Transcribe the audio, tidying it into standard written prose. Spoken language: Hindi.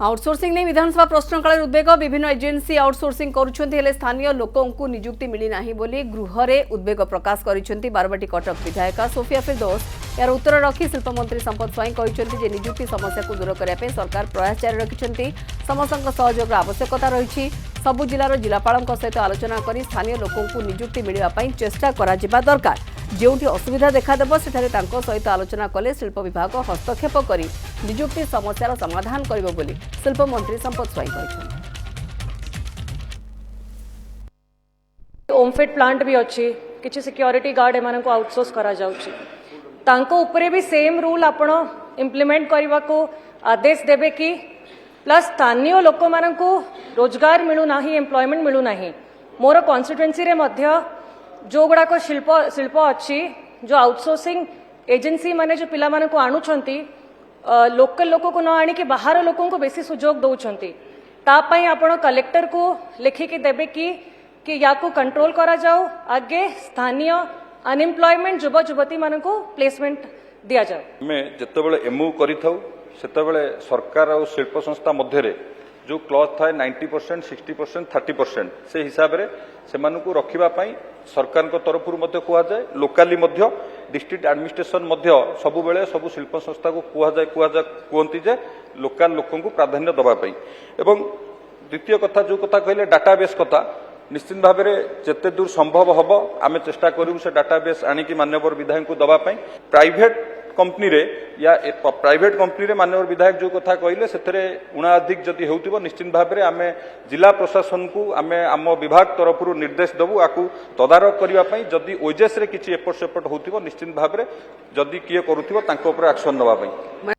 आउटसोर्सिंग नहीं विधानसभा प्रश्नकाल उद्वेग विभिन्न एजेन्सी आउटसोर्सिंग करुछन्ति स्थानीय लोकों नियुक्ति मिली नाही बोली गृह रे उद्वेग प्रकाश करिसेंति बारवाटी कटक विधायिका सोफिया फिरदौस। यार उत्तर रखी शिल्पमंत्री संपत स्वाई कहते जे नियुक्ति समस्या को दूर करने सरकार प्रयास जारी रखिंट समस्त सहयोग आवश्यकता रही सबु जिलार जिलापाल सहित आलोचना कर स्थानीय लोकों नियुक्ति मिलने चेष्टा करा दरकार जोटी असुविधा देखादेव सेठारे तांको सहित आलोचना कले शिल्प विभाग हस्तक्षेप कर नियुक्ति समस्यार समाधान करिबो बोली शिल्पमंत्री संपत स्वाई कहते। ओमफेड प्लांट भी अच्छी किसी सिक्योरिटी गार्ड एम आउटसोर्स करा जाउची तांको उपरे भी सेम रूल आपण इम्प्लीमेंट करने को आदेश देबे कि प्लस स्थानीय लोक मानकु रोजगार मिलू नाही एम्प्लॉयमेंट मिलू नाही। मोर कॉन्स्टिट्युएंसी रे मध्य जो गुड़ाक शिल्प शिल्प अच्छी जो आउटसोर्सिंग एजेंसी माने जो पिला मानकु आणुछंती लोकल लोक को न आणी बाहर लोकों को बेसी सुजोग दउछंती तापाई आपण कलेक्टर को लिखिकी देबे कि या को कंट्रोल करा जाओ आगे स्थानीय अनएम्प्लॉयमेंट युवा युवती मान को प्लेसमेंट दिया जाए। आम जितेबाला एमओ करते सरकार और शिल्प संस्था मध्य जो क्लॉज थाए 90% 60% 30% से हिसाब से रखापी सरकार तरफ कहुए लोकाली डिस्ट्रिक्ट एडमिनिस्ट्रेशन सब बेले सब शिल्प संस्था को कहती जे लोकाल लोक प्राधान्य दवापाई। एवं द्वितीय कथा जो कथा कहले डाटाबेस कथा निश्चित भाव में जिते दूर संभव हम आम चेष्टा करूँ से डाटाबेस आनिकी माननीय विधायक को दवापाई। प्राइवेट कंपनी रे या प्राइवेट कंपनी रे माननीय विधायक जो कथा कहले से उणा अधिक जदि होउतिबो निश्चित भाव में आम जिला प्रशासन को आम आम विभाग तरफ निर्देश देवु आकु तदारख करने जदि ओजेस रे किछि एपट सेपट होउतिबो निश्चित भाव में जदि किए करूथिबो तांको ऊपर एक्शन नबा पई।